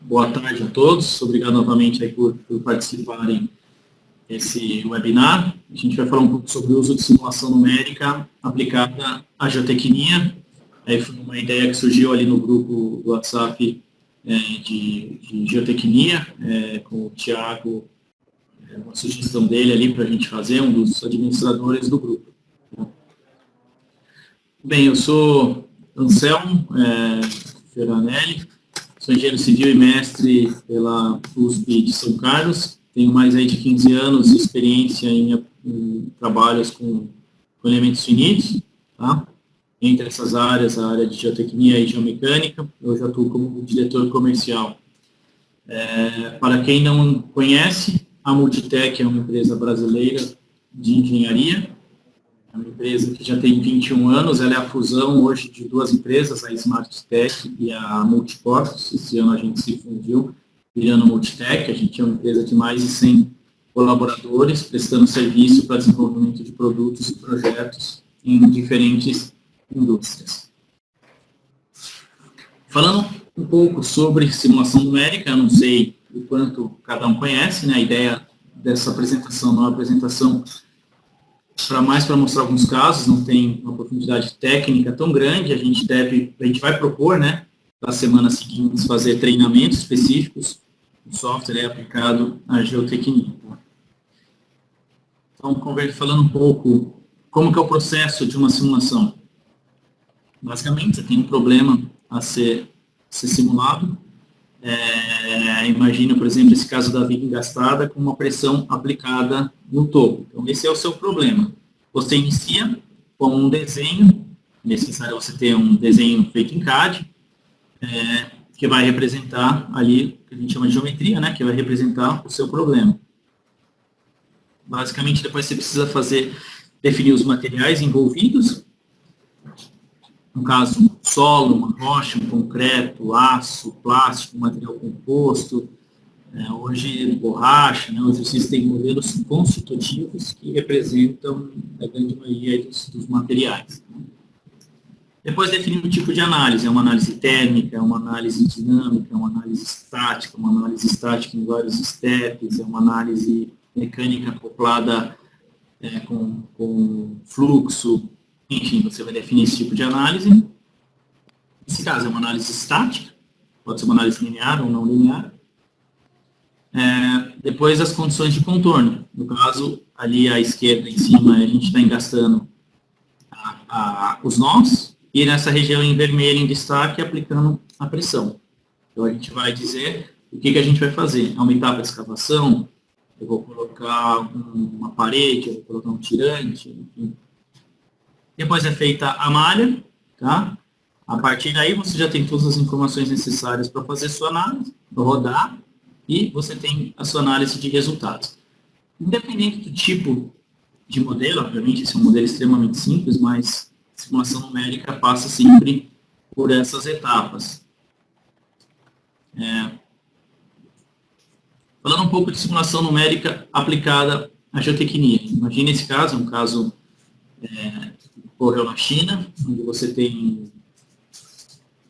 Boa tarde a todos, obrigado novamente aí por participarem desse webinar. A gente vai falar um pouco sobre o uso de simulação numérica aplicada à geotecnia. Aí foi uma ideia que surgiu ali no grupo do WhatsApp de geotecnia, com o Thiago, uma sugestão dele ali para a gente fazer, um dos administradores do grupo. Bem, eu sou Anselmo Ferranelli, sou engenheiro civil e mestre pela USP de São Carlos, tenho mais aí de 15 anos de experiência em trabalhos com elementos finitos, tá? Entre essas áreas, a área de geotecnia e geomecânica, eu já atuo como diretor comercial. Para quem não conhece, a Multitec é uma empresa brasileira de engenharia, é uma empresa que já tem 21 anos, ela é a fusão hoje de duas empresas, a SmartTech e a Multicorpus. Esse ano a gente se fundiu, virando a Multitec. A gente é uma empresa de mais de 100 colaboradores, prestando serviço para desenvolvimento de produtos e projetos em diferentes indústrias. Falando um pouco sobre simulação numérica, eu não sei o quanto cada um conhece, né? A ideia dessa apresentação não é uma apresentação para mostrar alguns casos, não tem uma profundidade técnica tão grande. A gente vai propor, né, para as semanas seguintes, fazer treinamentos específicos. O software é aplicado à geotecnia. Então, falando um pouco como que é o processo de uma simulação. Basicamente, você tem um problema a ser simulado. Imagina, por exemplo, esse caso da viga engastada com uma pressão aplicada no topo. Então, esse é o seu problema. Você inicia com um desenho, necessário você ter um desenho feito em CAD, que vai representar ali, que a gente chama de geometria, né, que vai representar o seu problema. Basicamente, depois você precisa definir os materiais envolvidos, no caso, solo, uma rocha, um concreto, aço, plástico, material composto, hoje borracha, né? Hoje existem modelos constitutivos que representam a grande maioria dos materiais. Depois definir o tipo de análise, é uma análise térmica, é uma análise dinâmica, é uma análise estática em vários steps, é uma análise mecânica acoplada com fluxo. Enfim, você vai definir esse tipo de análise. Nesse caso, é uma análise estática, pode ser uma análise linear ou não linear. Depois, as condições de contorno. No caso, ali à esquerda, em cima, a gente está engastando os nós, e nessa região em vermelho, em destaque, aplicando a pressão. Então, a gente vai dizer o que a gente vai fazer. Aumentar a escavação, eu vou colocar uma parede, eu vou colocar um tirante, enfim. Depois é feita a malha, tá? A partir daí você já tem todas as informações necessárias para fazer sua análise, rodar, e você tem a sua análise de resultados. Independente do tipo de modelo, obviamente esse é um modelo extremamente simples, mas a simulação numérica passa sempre por essas etapas. Falando um pouco de simulação numérica aplicada à geotecnia. Imagine esse caso, é um caso ocorreu na China, onde você tem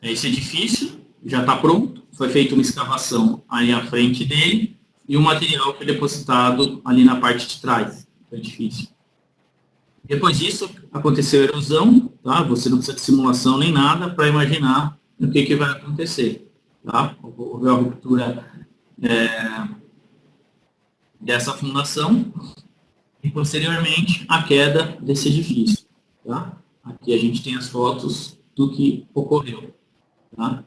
esse edifício, já está pronto, foi feita uma escavação ali à frente dele, e o material foi depositado ali na parte de trás do edifício. Depois disso, aconteceu a erosão, tá? Você não precisa de simulação nem nada para imaginar o que vai acontecer. Tá? Houve a ruptura dessa fundação e, posteriormente, a queda desse edifício. Tá? Aqui a gente tem as fotos do que ocorreu. Tá?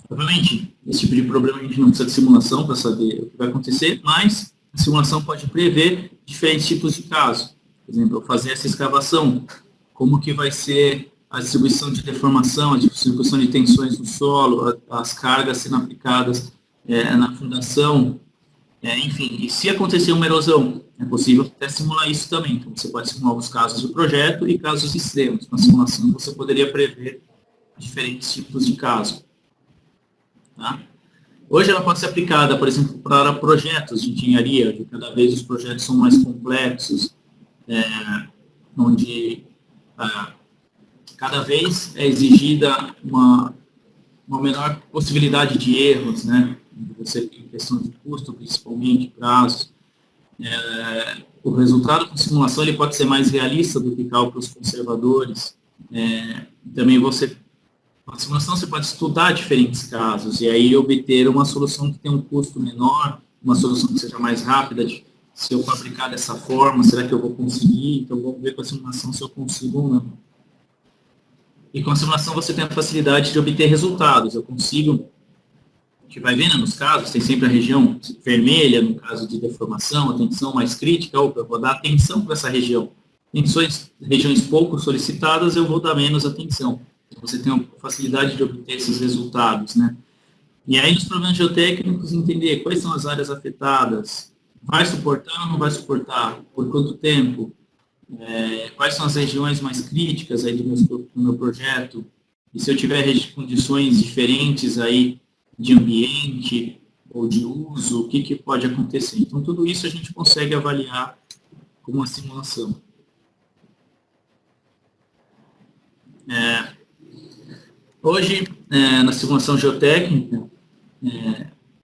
Obviamente, esse tipo de problema a gente não precisa de simulação para saber o que vai acontecer, mas a simulação pode prever diferentes tipos de casos. Por exemplo, fazer essa escavação, como que vai ser a distribuição de deformação, a distribuição de tensões no solo, as cargas sendo aplicadas na fundação, enfim, e se acontecer uma erosão, é possível até simular isso também. Então, você pode simular os casos do projeto e casos extremos. Na simulação, você poderia prever diferentes tipos de casos. Tá? Hoje, ela pode ser aplicada, por exemplo, para projetos de engenharia, onde cada vez os projetos são mais complexos, onde cada vez é exigida uma uma menor possibilidade de erros, né? Você tem questão de custo, principalmente, prazo. O resultado com simulação ele pode ser mais realista do que cálculos conservadores. Também na simulação você pode estudar diferentes casos e aí obter uma solução que tenha um custo menor, uma solução que seja mais rápida. Se eu fabricar dessa forma, será que eu vou conseguir? Então, vamos ver com a simulação se eu consigo ou não. E com a simulação você tem a facilidade de obter resultados. Eu consigo, a gente vai vendo nos casos, tem sempre a região vermelha, no caso de deformação, a tensão mais crítica, eu vou dar atenção para essa região. Em regiões pouco solicitadas, eu vou dar menos atenção. Você tem a facilidade de obter esses resultados, né? E aí, nos problemas geotécnicos, entender quais são as áreas afetadas, vai suportar ou não vai suportar, por quanto tempo, quais são as regiões mais críticas aí do meu projeto, e se eu tiver condições diferentes aí de ambiente ou de uso, o que pode acontecer. Então, tudo isso a gente consegue avaliar com uma simulação. Hoje, na simulação geotécnica,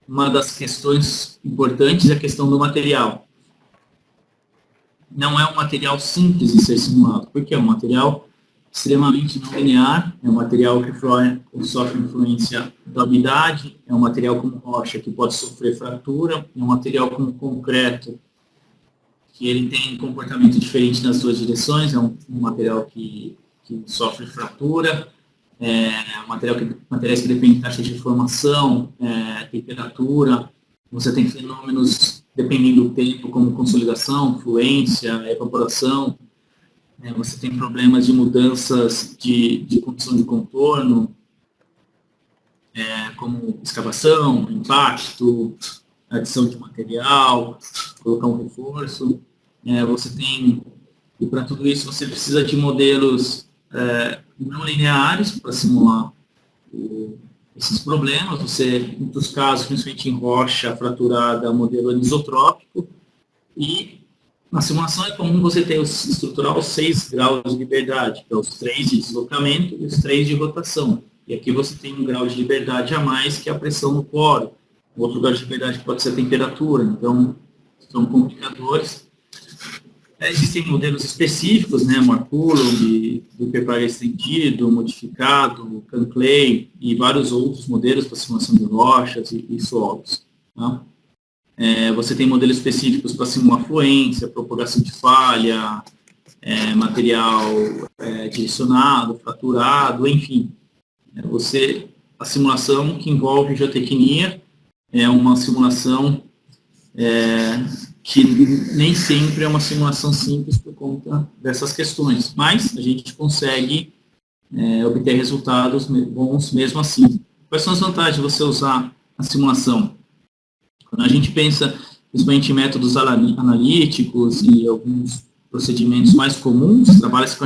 uma das questões importantes é a questão do material. Não é um material simples de ser simulado, porque é um material extremamente não linear, é um material que sofre influência da umidade, é um material como rocha que pode sofrer fratura, é um material como concreto, que ele tem comportamento diferente nas duas direções, é um material que sofre fratura, materiais que dependem de taxas de formação, temperatura, você tem fenômenos dependendo do tempo, como consolidação, fluência, evaporação, você tem problemas de mudanças de condição de contorno, como escavação, impacto, adição de material, colocar um reforço. Você tem, e para tudo isso você precisa de modelos não lineares para simular esses problemas. Você, em muitos casos, principalmente em rocha fraturada, modelo anisotrópico, e na simulação é comum você ter estrutural 6 graus de liberdade, que é os 3 de deslocamento e os 3 de rotação. E aqui você tem um grau de liberdade a mais, que é a pressão no poro. O outro grau de liberdade pode ser a temperatura, então são complicadores. Existem modelos específicos, né, Marcoulomb, do preparo estendido, modificado, Canclay e vários outros modelos para simulação de rochas e solos. Tá? Você tem modelos específicos para simular fluência, propagação de falha, material direcionado, fraturado, enfim. A simulação que envolve geotecnia é uma simulação que nem sempre é uma simulação simples por conta dessas questões, mas a gente consegue obter resultados bons mesmo assim. Quais são as vantagens de você usar a simulação? Quando a gente pensa, principalmente em métodos analíticos e alguns procedimentos mais comuns, trabalha-se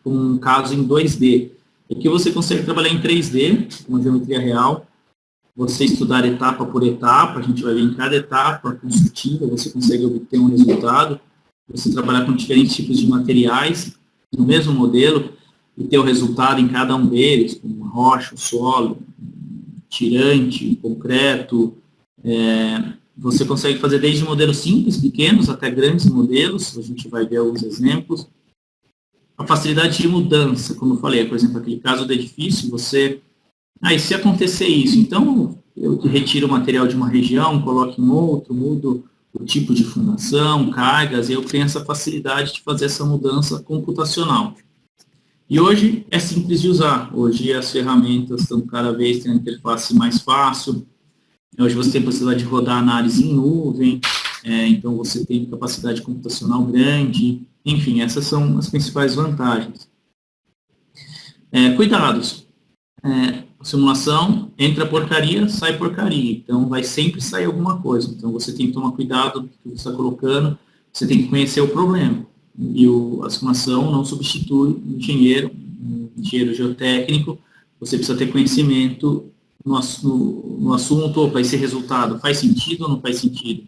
com um caso em 2D. Aqui você consegue trabalhar em 3D, com uma geometria real, você estudar etapa por etapa, a gente vai ver em cada etapa construtiva, você consegue obter um resultado, você trabalhar com diferentes tipos de materiais no mesmo modelo e ter o resultado em cada um deles, como uma rocha, um solo, tirante, concreto. Você consegue fazer desde modelos simples, pequenos, até grandes modelos, a gente vai ver alguns exemplos. A facilidade de mudança, como eu falei, por exemplo, aquele caso do edifício, e se acontecer isso, então eu retiro o material de uma região, coloco em outro, mudo o tipo de fundação, cargas, e eu tenho essa facilidade de fazer essa mudança computacional. E hoje é simples de usar, hoje as ferramentas estão cada vez tendo interface mais fácil, hoje você tem a possibilidade de rodar análise em nuvem, então você tem capacidade computacional grande, enfim, essas são as principais vantagens. Cuidados. A simulação, entra porcaria, sai porcaria. Então, vai sempre sair alguma coisa. Então, você tem que tomar cuidado do que você está colocando, você tem que conhecer o problema. E a simulação não substitui um engenheiro geotécnico, você precisa ter conhecimento no assunto, ou para esse resultado, faz sentido ou não faz sentido?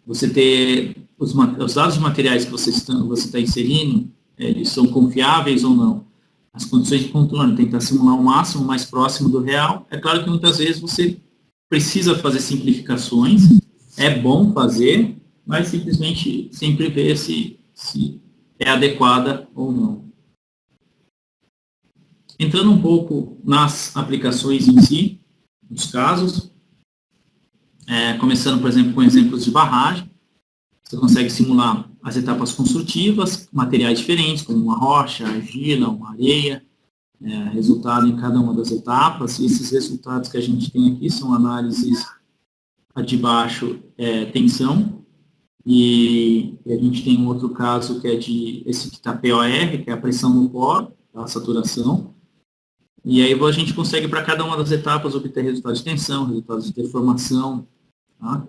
Você ter os dados de materiais que você está inserindo, eles são confiáveis ou não? as condições de contorno, tentar simular o máximo mais próximo do real. É claro que muitas vezes você precisa fazer simplificações, é bom fazer, mas simplesmente sempre ver se é adequada ou não. Entrando um pouco nas aplicações em si, nos casos, começando, por exemplo, com exemplos de barragem, você consegue simular as etapas construtivas, materiais diferentes, como uma rocha, argila, uma areia, resultado em cada uma das etapas, e esses resultados que a gente tem aqui são análises a de baixo, tensão, e a gente tem um outro caso que é esse que está POR, que é a pressão no poro, a saturação, e aí a gente consegue para cada uma das etapas obter resultados de tensão, resultados de deformação, tá?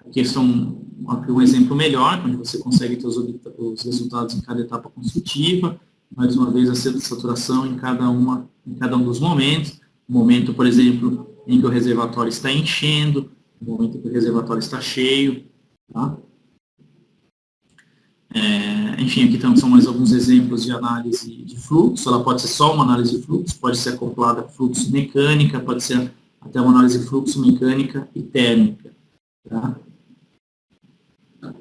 Aqui são um exemplo melhor, onde você consegue ter os resultados em cada etapa construtiva, mais uma vez a saturação em cada um dos momentos. O momento, por exemplo, em que o reservatório está enchendo, o momento em que o reservatório está cheio. Tá? Enfim, aqui são mais alguns exemplos de análise de fluxo. Ela pode ser só uma análise de fluxo, pode ser acoplada a fluxo mecânica, pode ser até uma análise de fluxo mecânica e térmica. Tá?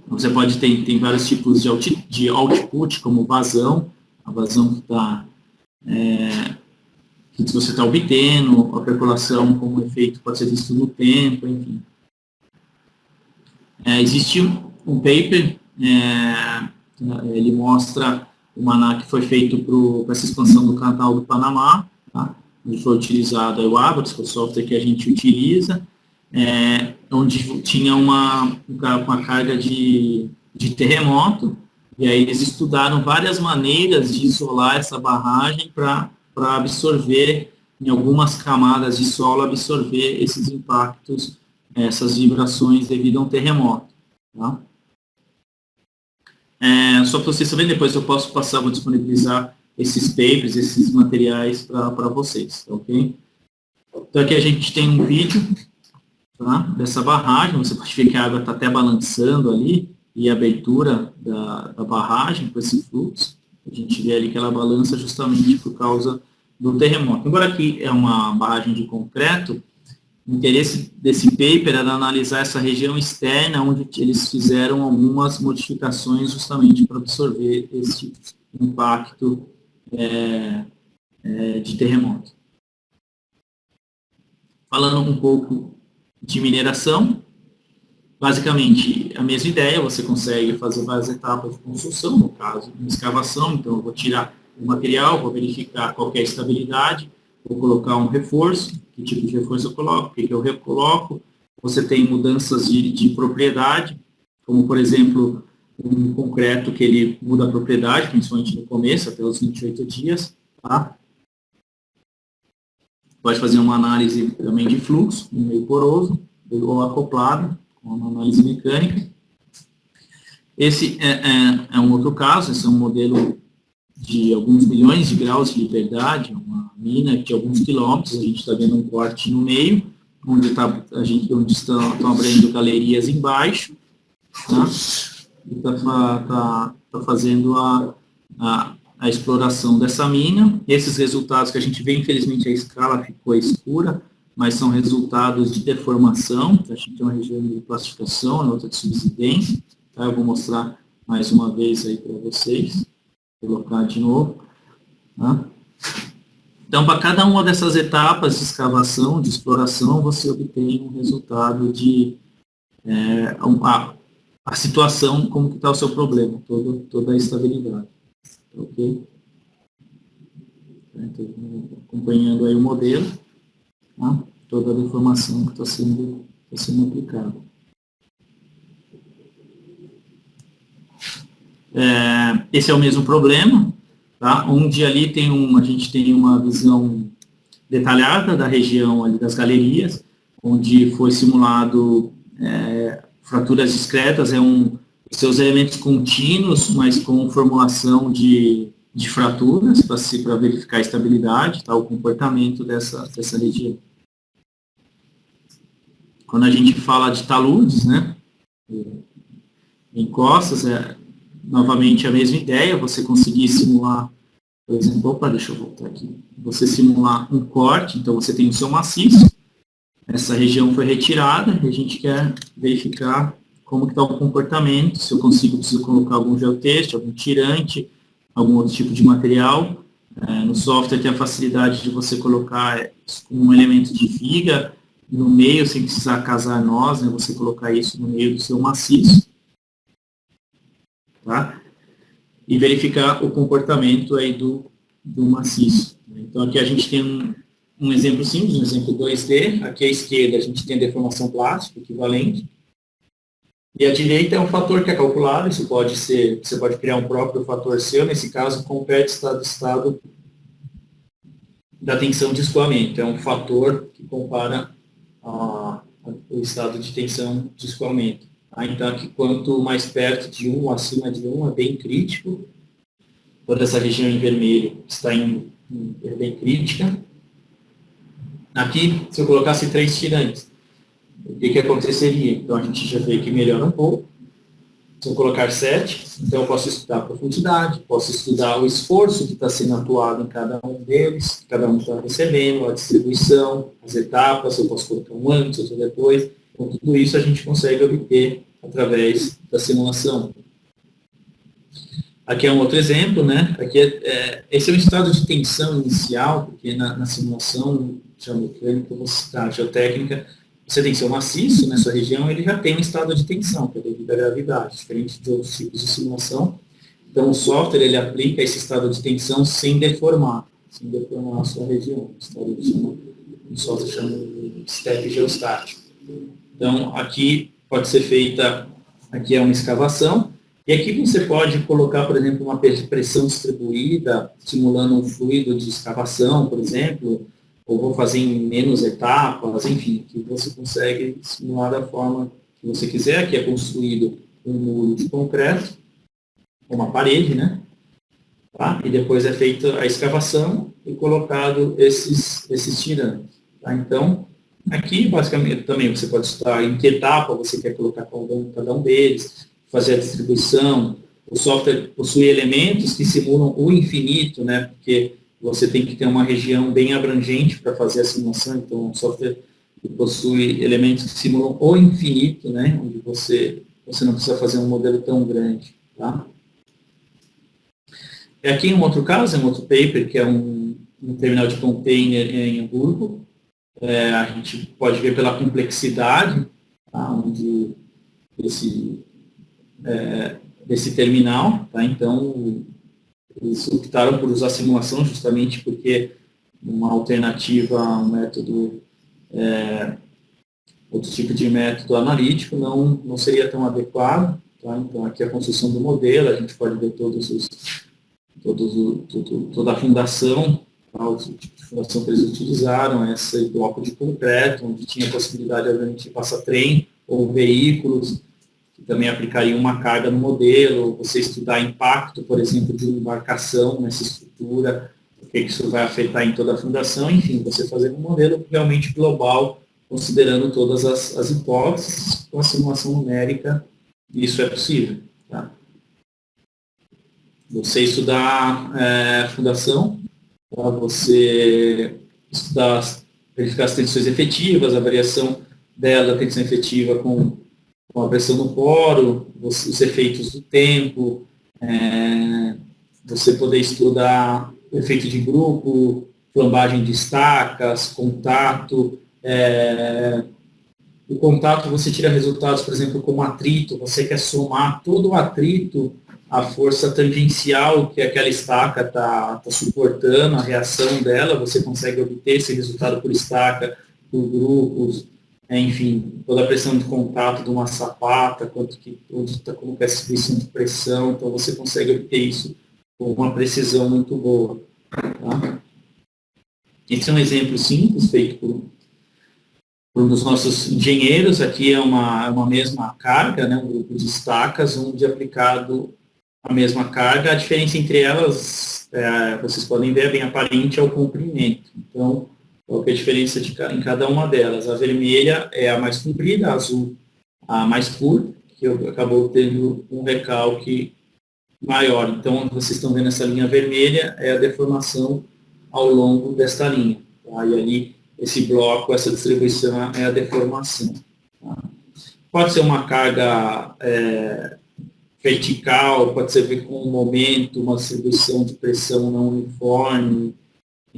Você pode ter tem vários tipos de output, como vazão, a vazão que você está obtendo, a percolação como efeito pode ser visto no tempo, enfim. Existe um paper, ele mostra o ANAC que foi feito para essa expansão do canal do Panamá, tá? Onde foi utilizado o Abax, que é o software que a gente utiliza, onde tinha uma carga de terremoto, e aí eles estudaram várias maneiras de isolar essa barragem para absorver, em algumas camadas de solo, absorver esses impactos, essas vibrações devido a um terremoto. Tá? Só para vocês saberem, depois eu posso passar, vou disponibilizar esses papers, esses materiais para vocês, ok? Então aqui a gente tem um vídeo, tá, dessa barragem, você pode ver que a água está até balançando ali, e a abertura da barragem com esse fluxo, a gente vê ali que ela balança justamente por causa do terremoto. Embora aqui é uma barragem de concreto, o interesse desse paper era analisar essa região externa, onde eles fizeram algumas modificações justamente para absorver esse impacto de terremoto. Falando um pouco de mineração, basicamente a mesma ideia, você consegue fazer várias etapas de construção, no caso, uma escavação, então eu vou tirar o material, vou verificar qual é a estabilidade, vou colocar um reforço, que tipo de reforço eu coloco, o que eu recoloco, você tem mudanças de propriedade, como por exemplo, um concreto que ele muda a propriedade, principalmente no começo, até os 28 dias, tá? Pode fazer uma análise também de fluxo, no meio poroso, ou acoplado, com uma análise mecânica. Esse é um outro caso, esse é um modelo de alguns milhões de graus de liberdade, uma mina de alguns quilômetros, a gente está vendo um corte no meio, onde estão abrindo galerias embaixo, tá? E está fazendo a exploração dessa mina. Esses resultados que a gente vê, infelizmente a escala ficou escura, mas são resultados de deformação, a gente tem uma região de plastificação, outra de subsidência, tá? Eu vou mostrar mais uma vez aí para vocês, vou colocar de novo. Tá? Então, para cada uma dessas etapas de escavação, de exploração, você obtém um resultado de a situação, como que está o seu problema, toda a estabilidade. Ok? Então, acompanhando aí o modelo, tá? Toda a deformação que está sendo aplicada. Esse é o mesmo problema, tá? Onde ali a gente tem uma visão detalhada da região ali das galerias, onde foi simulado fraturas discretas, seus elementos contínuos, mas com formulação de fraturas, para verificar a estabilidade, tá? O comportamento dessa região. Quando a gente fala de taludes, né, encostas, novamente a mesma ideia, você conseguir simular por exemplo, opa, deixa eu voltar aqui. Você simular um corte, então você tem o seu maciço, essa região foi retirada, e a gente quer verificar como está o comportamento, se eu preciso colocar algum geotexto, algum tirante, algum outro tipo de material. No software tem a facilidade de você colocar um elemento de viga no meio, sem precisar casar nós, né? Você colocar isso no meio do seu maciço, tá? E verificar o comportamento aí do maciço. Então aqui a gente tem um exemplo simples, um exemplo 2D. Aqui à esquerda a gente tem a deformação plástica equivalente. E à direita é um fator que é calculado, isso pode ser, você pode criar um próprio fator seu, nesse caso, compete estado da tensão de escoamento. É um fator que compara o estado de tensão de escoamento. Tá? Então, aqui, quanto mais perto de 1, acima de 1, é bem crítico. Toda essa região em vermelho está é bem crítica. Aqui, se eu colocasse 3 tirantes, o que aconteceria? Então, a gente já vê que melhora um pouco. Se eu colocar 7, então eu posso estudar a profundidade, posso estudar o esforço que está sendo atuado em cada um deles, que cada um está recebendo, a distribuição, as etapas, eu posso colocar um antes, outro depois. Então, tudo isso a gente consegue obter através da simulação. Aqui é um outro exemplo, né? Aqui esse é um estado de tensão inicial, porque na simulação geomecânica, geotécnica, você tem seu maciço nessa região, ele já tem um estado de tensão, que é devido à gravidade, diferente de outros tipos de simulação. Então, o software, ele aplica esse estado de tensão sem deformar a sua região. O software chama de step geostático. Então, aqui pode ser feita, aqui é uma escavação, e aqui você pode colocar, por exemplo, uma pressão distribuída, simulando um fluido de escavação, por exemplo, ou vou fazer em menos etapas, enfim, que você consegue simular da forma que você quiser. Aqui é construído um muro de concreto, uma parede, né? Tá? E depois é feita a escavação e colocado esses tirantes. Tá? Então, aqui, basicamente, também você pode estudar em que etapa você quer colocar cada um deles, fazer a distribuição. O software possui elementos que simulam o infinito, né? Porque você tem que ter uma região bem abrangente para fazer a simulação, então o software possui elementos que simulam o infinito, né? Onde você não precisa fazer um modelo tão grande. Tá? Aqui um outro caso, é um outro paper, que é um terminal de container em Hamburgo. A gente pode ver pela complexidade, tá? Onde desse terminal, tá? Então, eles optaram por usar simulação justamente porque uma alternativa a um método, outro tipo de método analítico não seria tão adequado. Tá? Então, aqui a construção do modelo, a gente pode ver toda a fundação, tá? O tipo de fundação que eles utilizaram, esse bloco de concreto, onde tinha a possibilidade, obviamente, de passar trem ou veículos, também aplicaria uma carga no modelo, você estudar impacto, por exemplo, de uma embarcação nessa estrutura, o que isso vai afetar em toda a fundação, enfim, você fazer um modelo realmente global, considerando todas as hipóteses, com a simulação numérica, isso é possível. Tá? Você estudar fundação, tá? Você estudar, verificar as tensões efetivas, a variação dela, da tensão efetiva com a pressão no poro, os efeitos do tempo, você poder estudar o efeito de grupo, flambagem de estacas, contato. O contato você tira resultados, por exemplo, como atrito, você quer somar todo o atrito, a força tangencial que aquela estaca está suportando, a reação dela, você consegue obter esse resultado por estaca, por grupos, enfim, toda a pressão de contato de uma sapata, como que é a distribuição de pressão, então você consegue obter isso com uma precisão muito boa. Tá? Esse é um exemplo simples, feito por um dos nossos engenheiros. Aqui é uma mesma carga, né, um grupo de estacas, onde aplicado a mesma carga, a diferença entre elas, vocês podem ver, é bem aparente, é o comprimento. Então, qual que é a diferença em cada uma delas? A vermelha é a mais comprida, a azul a mais curta, que acabou tendo um recalque maior. Então, vocês estão vendo essa linha vermelha, é a deformação ao longo desta linha. Tá? E ali, esse bloco, essa distribuição é a deformação. Tá? Pode ser uma carga vertical, pode ser com um momento, uma distribuição de pressão não uniforme,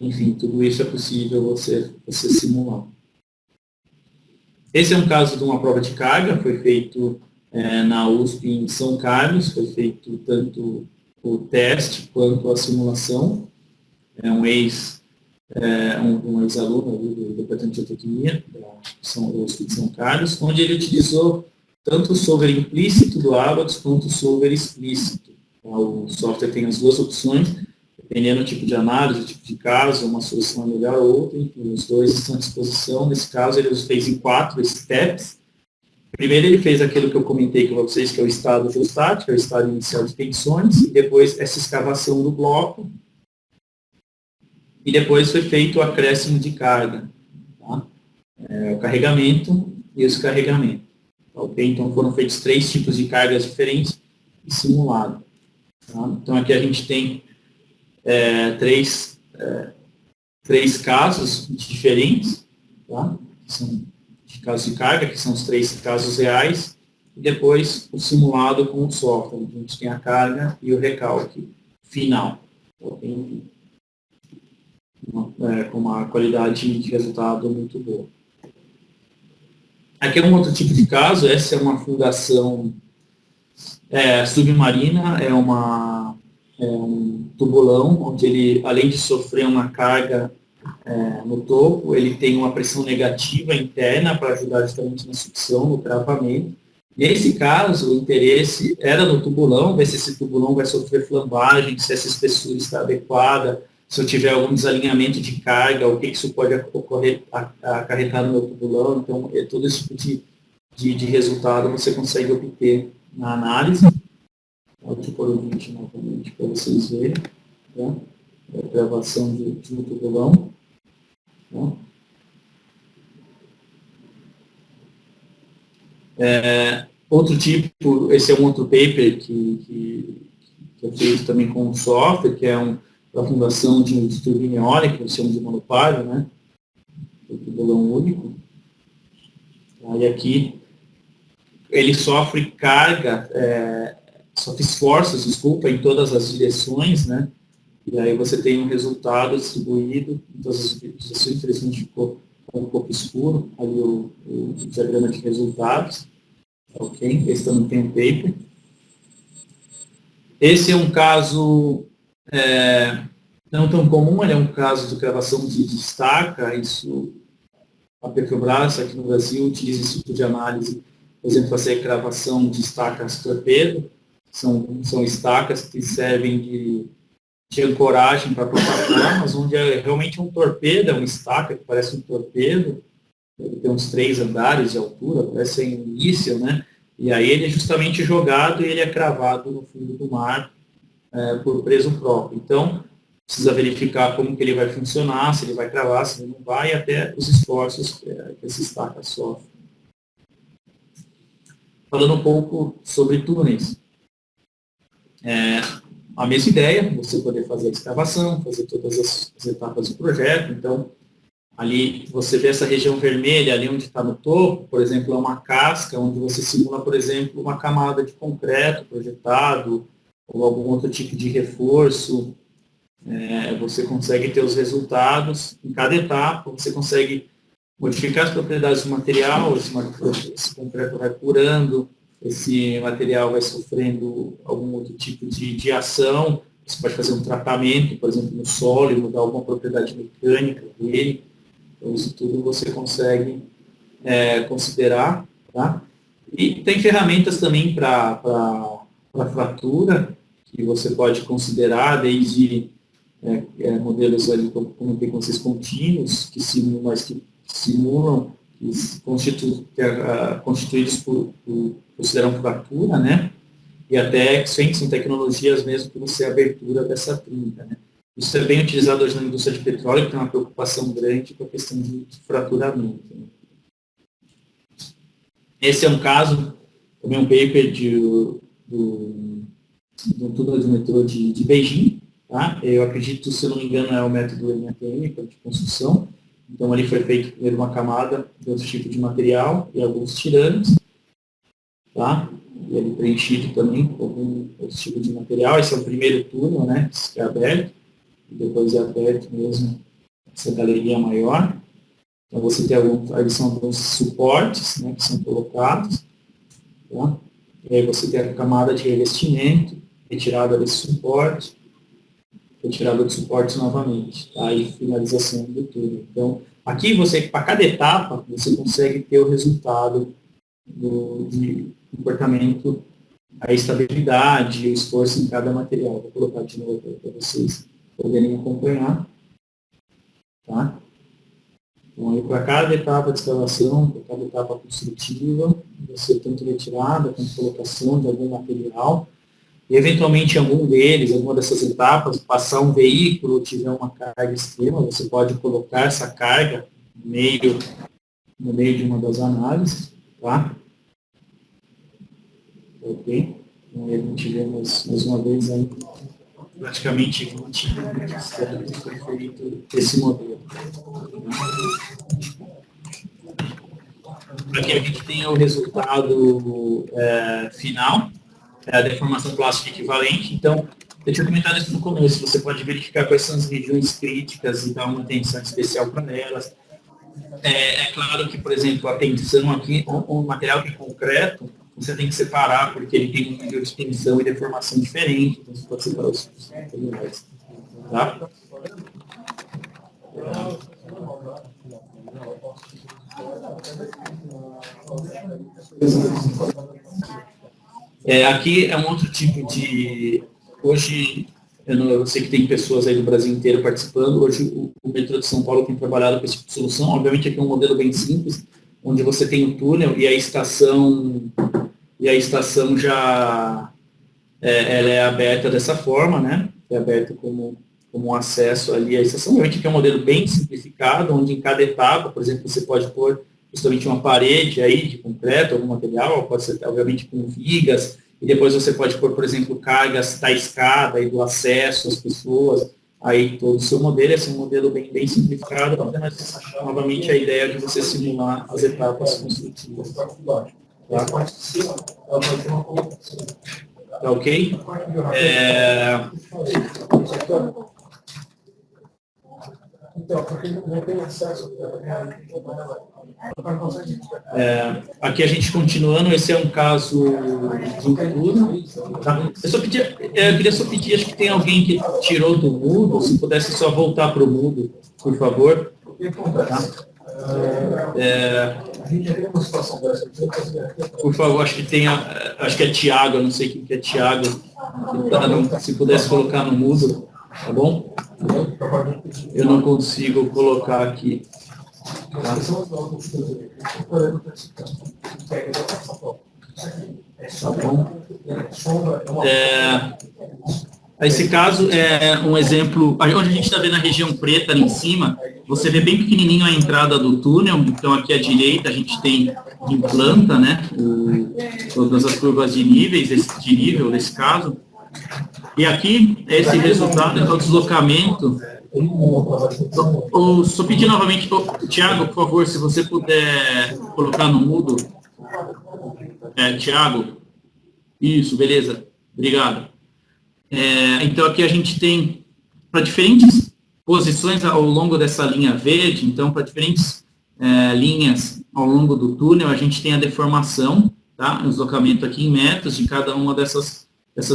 enfim, tudo isso é possível você simular. Esse é um caso de uma prova de carga, foi feito na USP em São Carlos, foi feito tanto o teste quanto a simulação. É um ex-aluno do Departamento de Geotecnia da USP de São Carlos, onde ele utilizou tanto o solver implícito do Abax quanto o solver explícito. O software tem as duas opções, dependendo do tipo de análise, do tipo de caso, uma solução é melhor ou outra, enfim, os dois estão à disposição. Nesse caso, ele os fez em 4 steps. Primeiro, ele fez aquilo que eu comentei com vocês, que é o estado geostático, que é o estado inicial de tensões, e depois essa escavação do bloco, e depois foi feito o acréscimo de carga, tá? O carregamento e o descarregamento. Okay? Então, foram feitos 3 tipos de cargas diferentes e simulado. Tá? Então, aqui a gente tem três casos diferentes, tá? Que são de casos de carga, que são os 3 casos reais, e depois o simulado com o software, onde a gente tem a carga e o recalque final. Okay? Com uma qualidade de resultado muito boa. Aqui é um outro tipo de caso, essa é uma fundação submarina, é um tubulão, onde ele, além de sofrer uma carga no topo, ele tem uma pressão negativa interna para ajudar justamente na sucção, no travamento. Nesse caso, o interesse era no tubulão, ver se esse tubulão vai sofrer flambagem, se essa espessura está adequada, se eu tiver algum desalinhamento de carga, o que isso pode acarretar no meu tubulão. Então, todo esse tipo de resultado você consegue obter na análise. Deixa eu pôr o vídeo novamente para vocês verem. Tá? A gravação de um tubulão. Tá? Outro tipo, esse é um outro paper que é feito também com um software, que é da fundação de turbina eólica, que chama de monopólio, né? O tubulão único. Aí aqui ele sofre carga, sofre esforços, desculpa, em todas as direções, né? E aí você tem um resultado distribuído em todas as direções. Infelizmente ficou um pouco escuro ali o diagrama de resultados. Ok? Esse também tem um paper. Esse é um caso não tão comum, ele é um caso de gravação de estaca. Isso, a Petrobras, aqui no Brasil, utiliza esse tipo de análise, por exemplo, fazer gravação de estacas torpedo. São estacas que servem de ancoragem para plataformas, onde é realmente um torpedo, é uma estaca que parece um torpedo, ele tem uns 3 andares de altura, parece um míssil, né? E aí ele é justamente jogado e ele é cravado no fundo do mar por preso próprio. Então, precisa verificar como que ele vai funcionar, se ele vai cravar, se ele não vai, e até os esforços que essa estaca sofre. Falando um pouco sobre túneis. A mesma ideia, você poder fazer a escavação, fazer todas as etapas do projeto. Então, ali você vê essa região vermelha, ali onde está no topo, por exemplo, é uma casca, onde você simula, por exemplo, uma camada de concreto projetado, ou algum outro tipo de reforço. Você consegue ter os resultados em cada etapa, você consegue modificar as propriedades do material, esse concreto vai curando, esse material vai sofrendo algum outro tipo de ação, você pode fazer um tratamento, por exemplo, no solo, e mudar alguma propriedade mecânica dele. Então, isso tudo você consegue considerar. Tá? E tem ferramentas também para fratura, que você pode considerar, desde modelos ali, como eu comentei com vocês, contínuos, que simulam, constituídos por consideram fratura, né? E até que são tecnologias mesmo que você abertura dessa trinca, né? Isso é bem utilizado hoje na indústria de petróleo, que tem uma preocupação grande com a questão de fraturamento. Né? Esse é um caso, também um paper do do túnel do metrô de Beijing, tá? Eu acredito, se eu não me engano, é o método MATM, que é de construção. Então, ali foi feito primeiro uma camada de outro tipo de material e alguns tirames, tá? E ele preenchido também com algum outro tipo de material. Esse é o primeiro túnel, né? Que é aberto. E depois é aberto mesmo essa galeria maior. Então, você tem ali são alguns suportes, né? Que são colocados, tá? E aí você tem a camada de revestimento, retirada desse suporte, retirada dos suportes novamente, tá? E finalização do túnel. Então, aqui você, para cada etapa, você consegue ter o resultado de comportamento, a estabilidade, o esforço em cada material. Vou colocar de novo para vocês poderem acompanhar, tá? Então, aí para cada etapa de escavação, para cada etapa construtiva, você tanto retirada quanto colocação de algum material, e eventualmente em algum deles, alguma dessas etapas, passar um veículo ou tiver uma carga extrema, você pode colocar essa carga no meio de uma das análises, tá? Ok? Então, aí a gente vê mais uma vez aí, praticamente 20 anos foi feito esse modelo. Aqui a gente tem o resultado final, a deformação plástica equivalente. Então, eu tinha comentado isso no começo, você pode verificar quais são as regiões críticas e dar uma atenção especial para elas. É claro que, por exemplo, a tensão aqui, o material que é concreto, você tem que separar, porque ele tem um nível de tensão e deformação diferente, então você pode separar os materiais. Tá? Aqui é um outro tipo de... Hoje, eu sei que tem pessoas aí do Brasil inteiro participando. Hoje, o metrô de São Paulo tem trabalhado com esse tipo de solução. Obviamente, aqui é um modelo bem simples, onde você tem o túnel e a estação já ela é aberta dessa forma, né? É aberta como um acesso ali à estação. Obviamente, aqui é um modelo bem simplificado, onde em cada etapa, por exemplo, você pode pôr justamente uma parede aí de concreto, algum material, pode ser, obviamente, com vigas, e depois você pode pôr, por exemplo, cargas da escada e do acesso às pessoas, aí todo o seu modelo, esse é um modelo bem simplificado, mas, novamente, a ideia é de você simular as etapas construtivas. Tá? Tá ok? Então, porque não tem acesso aqui a gente continuando, esse é um caso de um túnel. Tá? Eu queria só pedir, acho que tem alguém que tirou do mudo, se pudesse só voltar para o mudo, por favor. Tá? Por favor, acho que é Tiago, eu não sei quem que é Tiago. Se pudesse colocar no mudo, tá bom? Eu não consigo colocar aqui. Tá? Tá bom? Esse caso é um exemplo, onde a gente está vendo a região preta ali em cima, você vê bem pequenininho a entrada do túnel, então aqui à direita a gente tem em planta, né, todas as curvas de nível nesse caso, e aqui esse resultado é o deslocamento. Só pedir novamente, Tiago, por favor, se você puder colocar no mudo. Tiago, isso, beleza, obrigado. Então aqui a gente tem, para diferentes posições ao longo dessa linha verde, então para diferentes linhas ao longo do túnel, a gente tem a deformação, tá? O deslocamento aqui em metros, de cada uma dessas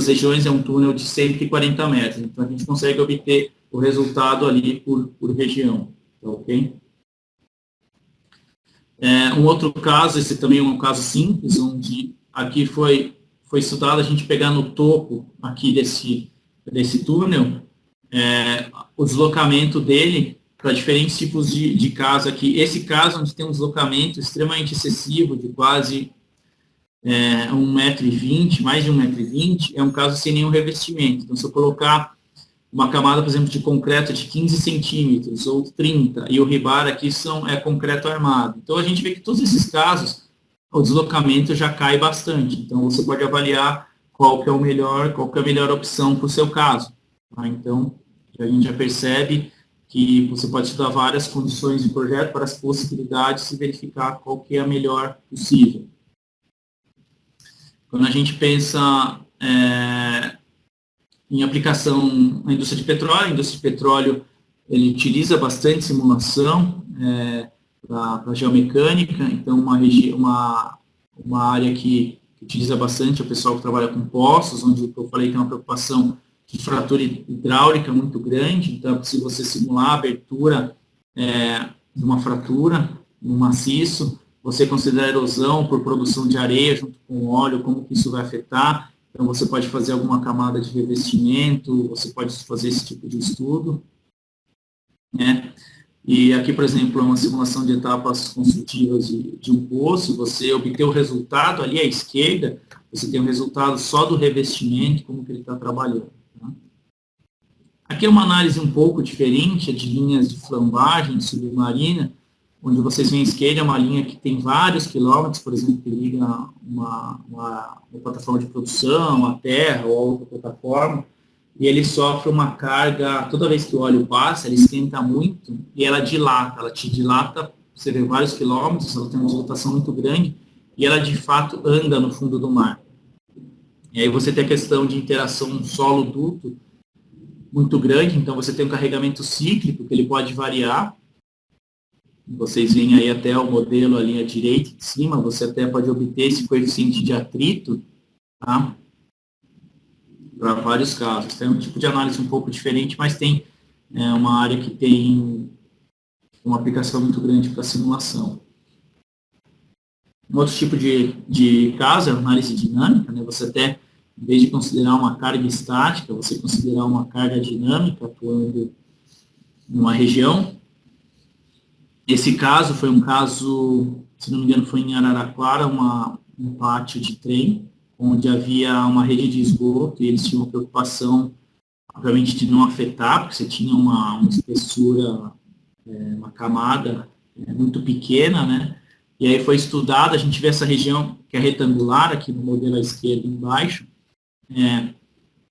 regiões é um túnel de 140 metros, então a gente consegue obter o resultado ali por região, tá ok? Um outro caso, esse também é um caso simples, onde aqui foi estudado a gente pegar no topo aqui desse túnel, o deslocamento dele para diferentes tipos de casa aqui. Esse caso, onde tem um deslocamento extremamente excessivo, de quase 1,20 m, mais de 1,20 m, é um caso sem nenhum revestimento. Então, se eu colocar uma camada, por exemplo, de concreto de 15 centímetros ou 30, e o rebar aqui é concreto armado. Então, a gente vê que todos esses casos, o deslocamento já cai bastante. Então, você pode avaliar qual que é a melhor opção para o seu caso. Tá? Então, a gente já percebe que você pode estudar várias condições de projeto, para as possibilidades e verificar qual que é a melhor possível. Quando a gente pensa em aplicação na indústria de petróleo, a indústria de petróleo ele utiliza bastante simulação para geomecânica, então uma área que utiliza bastante é o pessoal que trabalha com poços, onde eu falei que tem uma preocupação de fratura hidráulica muito grande, então se você simular a abertura de uma fratura no maciço, você considera erosão por produção de areia junto com óleo, como que isso vai afetar, então você pode fazer alguma camada de revestimento, você pode fazer esse tipo de estudo, né? E aqui, por exemplo, é uma simulação de etapas construtivas de um poço, você obter o resultado ali à esquerda, você tem o resultado só do revestimento, como que ele está trabalhando. Tá? Aqui é uma análise um pouco diferente, de linhas de flambagem submarina, onde vocês veem à esquerda uma linha que tem vários quilômetros, por exemplo, que liga uma plataforma de produção, a terra ou outra plataforma, e ele sofre uma carga, toda vez que o óleo passa, ele esquenta muito e ela te dilata, você vê vários quilômetros, ela tem uma dilatação muito grande e ela de fato anda no fundo do mar. E aí você tem a questão de interação solo-duto muito grande, então você tem um carregamento cíclico que ele pode variar. Vocês veem aí até o modelo ali à direita em cima, você até pode obter esse coeficiente de atrito, tá? Para vários casos. Tem um tipo de análise um pouco diferente, mas tem uma área que tem uma aplicação muito grande para simulação. Um outro tipo de caso é a análise dinâmica, né? Você até, em vez de considerar uma carga estática, você considerar uma carga dinâmica atuando numa região. Esse caso foi um caso, se não me engano, foi em Araraquara, um pátio de trem, onde havia uma rede de esgoto e eles tinham uma preocupação, obviamente, de não afetar, porque você tinha uma espessura, uma camada muito pequena, né? E aí foi estudado, a gente vê essa região que é retangular, aqui no modelo à esquerda embaixo,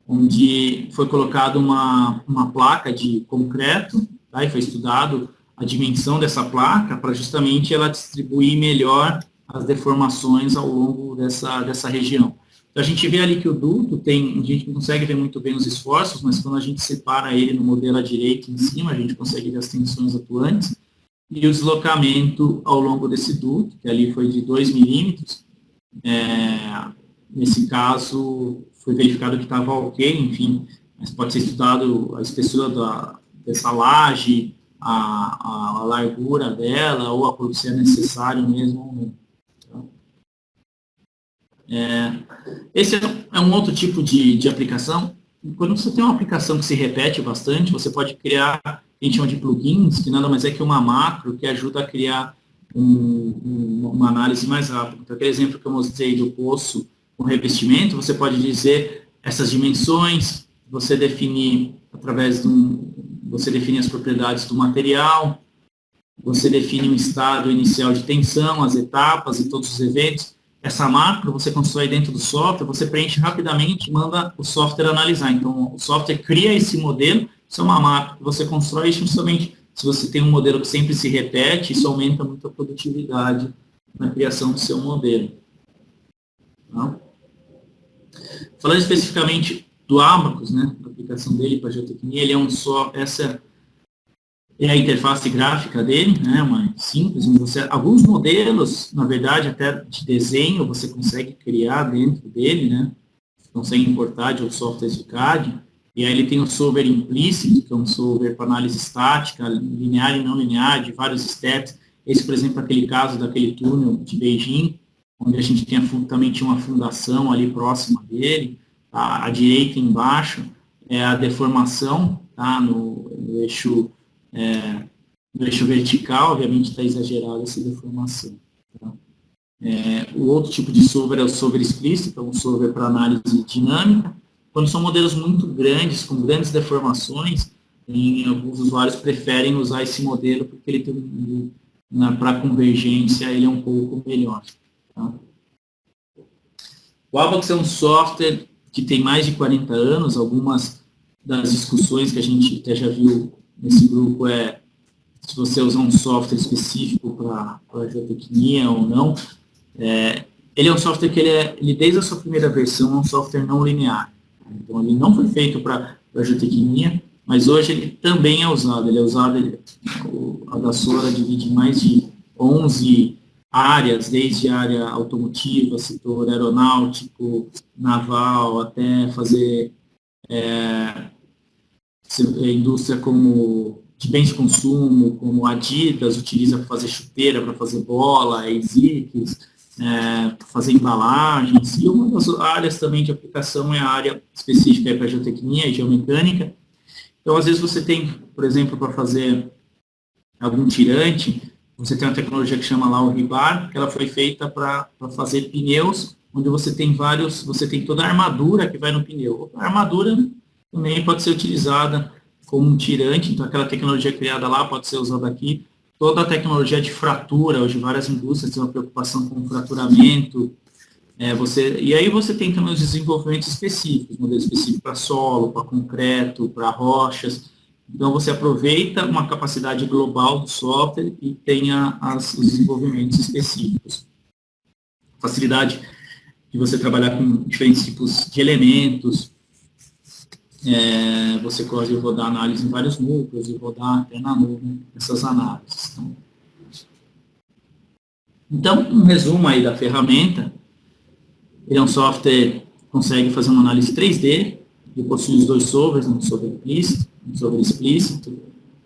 onde foi colocada uma placa de concreto, tá? E foi estudado a dimensão dessa placa para justamente ela distribuir melhor as deformações ao longo dessa região. Então, a gente vê ali que o duto a gente não consegue ver muito bem os esforços, mas quando a gente separa ele no modelo à direita em cima, a gente consegue ver as tensões atuantes, e o deslocamento ao longo desse duto, que ali foi de 2 milímetros, nesse caso foi verificado que estava ok, enfim, mas pode ser estudado a espessura dessa laje, a largura dela, ou se é necessário mesmo ou não. Esse é um outro tipo de aplicação. Quando você tem uma aplicação que se repete bastante, você pode criar, a gente chama de plugins, que nada mais é que uma macro que ajuda a criar uma análise mais rápida. Então, aquele exemplo que eu mostrei do poço com revestimento, você pode dizer essas dimensões, você define você define as propriedades do material, você define o estado inicial de tensão, as etapas e todos os eventos. Essa macro você constrói dentro do software, você preenche rapidamente e manda o software analisar. Então, o software cria esse modelo, isso é uma macro que você constrói justamente se você tem um modelo que sempre se repete, isso aumenta muito a produtividade na criação do seu modelo. Tá? Falando especificamente do Abacus, né, a aplicação dele para a geotecnia, ele é essa é a interface gráfica dele, né, mais simples. Alguns modelos, na verdade, até de desenho, você consegue criar dentro dele, né, você consegue importar de outros softwares de CAD, e aí ele tem o solver implícito, que é um solver para análise estática, linear e não linear, de vários steps. Esse, por exemplo, aquele caso daquele túnel de Beijing, onde a gente também tinha uma fundação ali próxima dele, à direita embaixo é a deformação, tá, no eixo vertical, obviamente está exagerada essa deformação. Tá? O outro tipo de solver é o solver explícito, é um solver para análise dinâmica. Quando são modelos muito grandes, com grandes deformações, alguns usuários preferem usar esse modelo porque ele tem para convergência ele é um pouco melhor. Tá? O Abacus é um software que tem mais de 40 anos. Algumas das discussões que a gente até já viu nesse grupo se você usar um software específico para geotecnia ou não. Ele é um software que ele desde a sua primeira versão é um software não linear. Então, ele não foi feito para geotecnia, mas hoje ele também é usado. Ele é usado, a da Sora divide em mais de 11 áreas, desde a área automotiva, setor aeronáutico, naval, até fazer indústria como de bens de consumo, como Adidas utiliza para fazer chuteira, para fazer bola, ASICS, para fazer embalagens. E uma das áreas também de aplicação é a área específica para geotecnia e geomecânica. Então, às vezes você tem, por exemplo, para fazer algum tirante, você tem uma tecnologia que chama lá o rebar, que ela foi feita para fazer pneus, onde você tem toda a armadura que vai no pneu. A armadura também pode ser utilizada como um tirante, então aquela tecnologia criada lá pode ser usada aqui. Toda a tecnologia de fratura, hoje várias indústrias têm uma preocupação com fraturamento. E aí você tem também os desenvolvimentos específicos, modelos específicos para solo, para concreto, para rochas. Então, você aproveita uma capacidade global do software e tenha os desenvolvimentos específicos. Facilidade de você trabalhar com diferentes tipos de elementos. Você pode rodar análise em vários núcleos e rodar até na nuvem essas análises. Então, um resumo aí da ferramenta. Ele é um software que consegue fazer uma análise 3D, ele possui os dois solvers, um solver implícito, um solver explícito.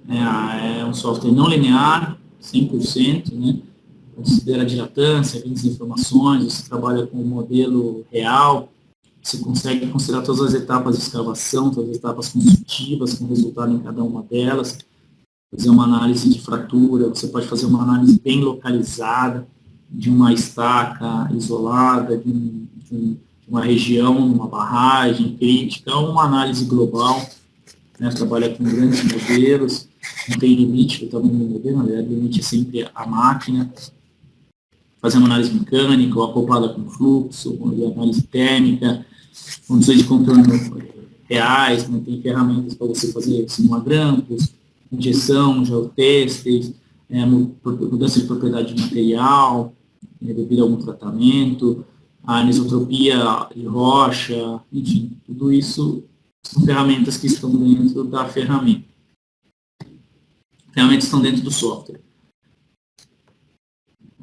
É um software não linear, 100%, né? Considera a dilatância, grandes informações, você trabalha com um modelo real, você consegue considerar todas as etapas de escavação, todas as etapas construtivas, com resultado em cada uma delas, fazer uma análise de fratura, você pode fazer uma análise bem localizada, de uma estaca isolada, de uma região, uma barragem crítica, uma análise global, né? Trabalha com grandes modelos, não tem limite do tamanho do modelo, na verdade, o limite é sempre a máquina. Fazer uma análise mecânica, ou acoplada com fluxo, análise térmica, condições de contorno reais, né? Tem ferramentas para você fazer simulagrampos, injeção, geotestes, mudança de propriedade de material, devido a algum tratamento, a anisotropia de rocha, enfim, tudo isso são ferramentas que estão dentro da ferramenta. Ferramentas estão dentro do software.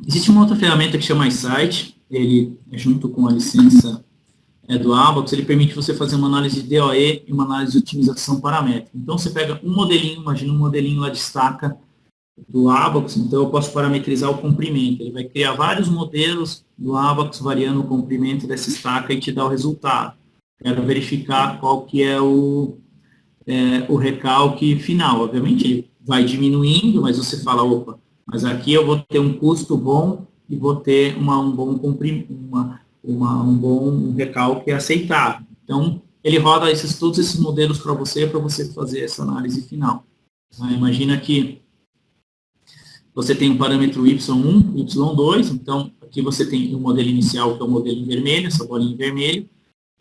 Existe uma outra ferramenta que chama iSight, ele, junto com a licença do ABAQUS, ele permite você fazer uma análise de DOE e uma análise de otimização paramétrica. Então, você pega um modelinho, imagina um modelinho lá de estaca do ABAQUS, então eu posso parametrizar o comprimento. Ele vai criar vários modelos do ABAQUS variando o comprimento dessa estaca e te dar o resultado. Quero verificar qual que é o recalque final. Obviamente, ele vai diminuindo, mas você fala, opa, mas aqui eu vou ter um custo bom e vou ter um bom recalque aceitável. Então, ele roda todos esses modelos para você fazer essa análise final. Imagina que você tem um parâmetro Y1, Y2, então aqui você tem o modelo inicial, que é o modelo em vermelho, essa bolinha em vermelho,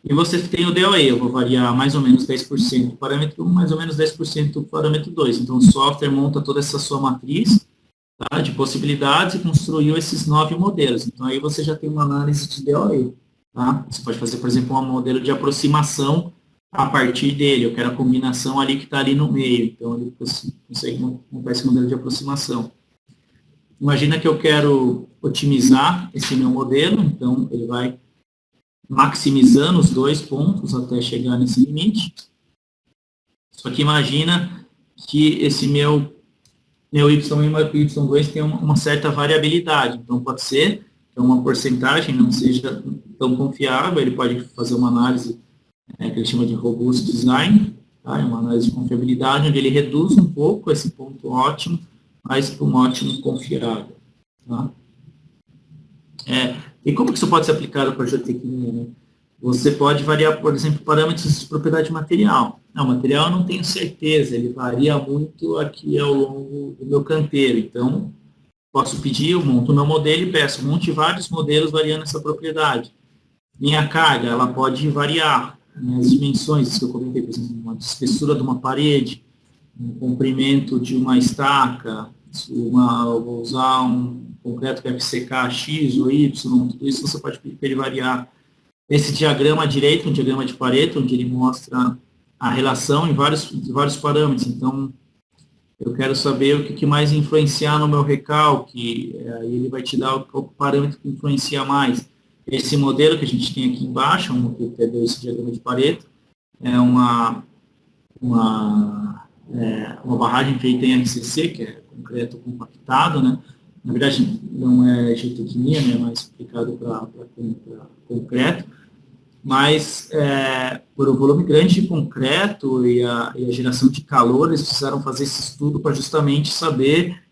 e você tem o DOE, eu vou variar mais ou menos 10% do parâmetro 1, mais ou menos 10% do parâmetro 2. Então o software monta toda essa sua matriz, tá, de possibilidades e construiu esses 9 modelos. Então aí você já tem uma análise de DOE. Tá? Você pode fazer, por exemplo, um modelo de aproximação a partir dele. Eu quero a combinação ali que está ali no meio. Então ele consegue montar esse modelo de aproximação. Imagina que eu quero otimizar esse meu modelo, então ele vai maximizando os 2 pontos até chegar nesse limite. Só que imagina que esse meu Y1 e Y2 tem uma certa variabilidade. Então pode ser que uma porcentagem não seja tão confiável, ele pode fazer uma análise que ele chama de robust design, tá? É uma análise de confiabilidade, onde ele reduz um pouco esse ponto ótimo, mas para um ótimo confiável. Tá? E como que isso pode ser aplicado para a geotecnia? Né? Você pode variar, por exemplo, parâmetros de propriedade de material. O material eu não tenho certeza, ele varia muito aqui ao longo do meu canteiro. Então, posso pedir, eu monto o meu modelo e peço, monte vários modelos variando essa propriedade. Minha carga, ela pode variar, né, as dimensões, isso que eu comentei, por exemplo, uma espessura de uma parede, um comprimento de uma estaca, eu vou usar um concreto que é FCK X ou Y, tudo isso você pode pedir para ele variar. Esse diagrama à direita, um diagrama de Pareto, onde ele mostra a relação em vários parâmetros. Então, eu quero saber o que mais influenciar no meu recalque, aí ele vai te dar o parâmetro que influencia mais. Esse modelo que a gente tem aqui embaixo, que é esse diagrama de Pareto, é uma barragem feita em RCC, que é concreto compactado, né? Na verdade, não é geotecnia, né? É mais aplicado para concreto, mas por um volume grande de concreto e a geração de calor, eles precisaram fazer esse estudo para justamente saber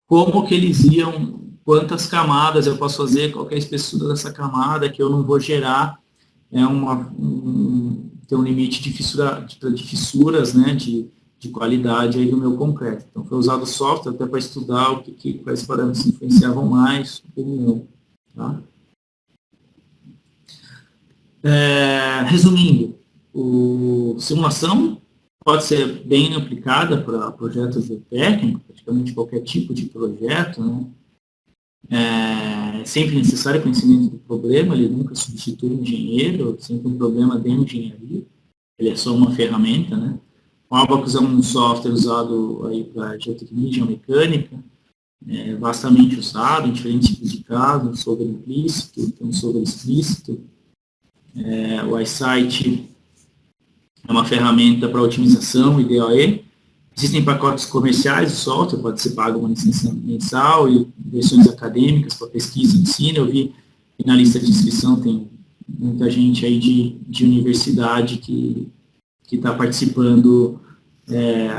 como que eles iam, quantas camadas eu posso fazer, qual é a espessura dessa camada, que eu não vou gerar tem um limite de fissuras, né, de qualidade aí do meu concreto. Então, foi usado o software até para estudar quais parâmetros influenciavam mais ou não. Tá? Resumindo, simulação pode ser bem aplicada para projetos geotécnicos, praticamente qualquer tipo de projeto, né? É sempre necessário conhecimento do problema, ele nunca substitui o engenheiro, sempre um problema de engenharia, ele é só uma ferramenta, né? O Abacus é um software usado aí para geotecnia e geomecânica, vastamente usado em diferentes tipos de casos, sobre implícito, então sobre explícito. O iSight é uma ferramenta para otimização e DOE. Existem pacotes comerciais de software, pode ser pago uma licença mensal, e versões acadêmicas para pesquisa e ensino. Eu vi que na lista de inscrição tem muita gente aí de universidade que está participando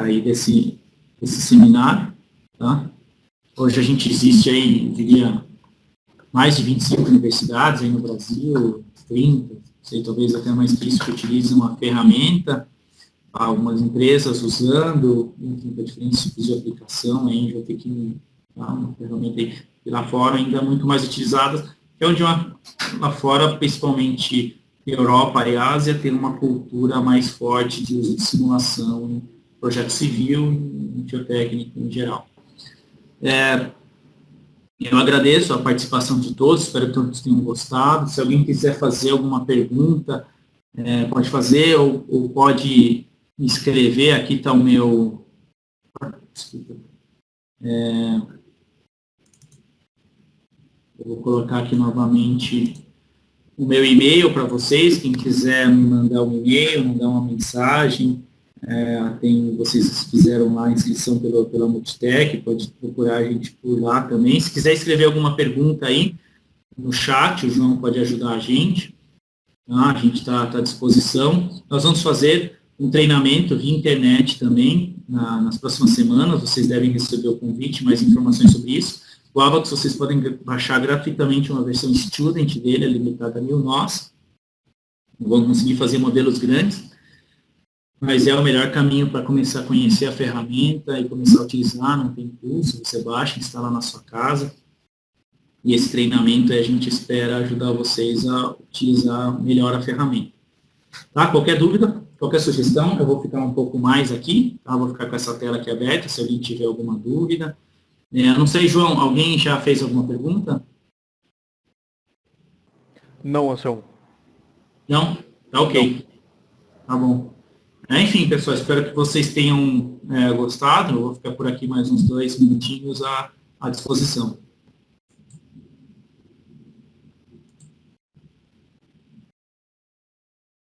aí desse seminário. Tá? Hoje a gente existe aí, diria, mais de 25 universidades aí no Brasil, 30, sei, talvez até mais que isso, que utilizam a ferramenta, algumas empresas usando, enfim, para diferentes tipos de aplicação, em geotecnia, tá? Uma ferramenta aí, que lá fora ainda é muito mais utilizada, é onde lá fora, principalmente Europa e Ásia, tem uma cultura mais forte de uso de simulação em projeto civil e geotécnico em geral. Eu agradeço a participação de todos, espero que todos tenham gostado. Se alguém quiser fazer alguma pergunta, pode fazer ou pode me escrever. Aqui está o meu... Desculpa. Eu vou colocar aqui novamente o meu e-mail para vocês. Quem quiser me mandar um e-mail, mandar uma mensagem, vocês fizeram lá a inscrição pela Multitec, pode procurar a gente por lá também. Se quiser escrever alguma pergunta aí no chat, o João pode ajudar a gente. Tá? A gente está à disposição. Nós vamos fazer um treinamento via internet também nas próximas semanas. Vocês devem receber o convite, mais informações sobre isso. O Abacus, vocês podem baixar gratuitamente uma versão student dele, é limitada a 1000 nós. Não vão conseguir fazer modelos grandes, mas é o melhor caminho para começar a conhecer a ferramenta e começar a utilizar, não tem custo, você baixa, instala na sua casa. E esse treinamento a gente espera ajudar vocês a utilizar melhor a ferramenta. Tá? Qualquer dúvida, qualquer sugestão, eu vou ficar um pouco mais aqui, tá? Vou ficar com essa tela aqui aberta, se alguém tiver alguma dúvida. Não sei, João, alguém já fez alguma pergunta? Não, Anselmo. Não? Tá ok. Tá bom. Enfim, pessoal, espero que vocês tenham gostado. Eu vou ficar por aqui mais uns 2 minutinhos à disposição.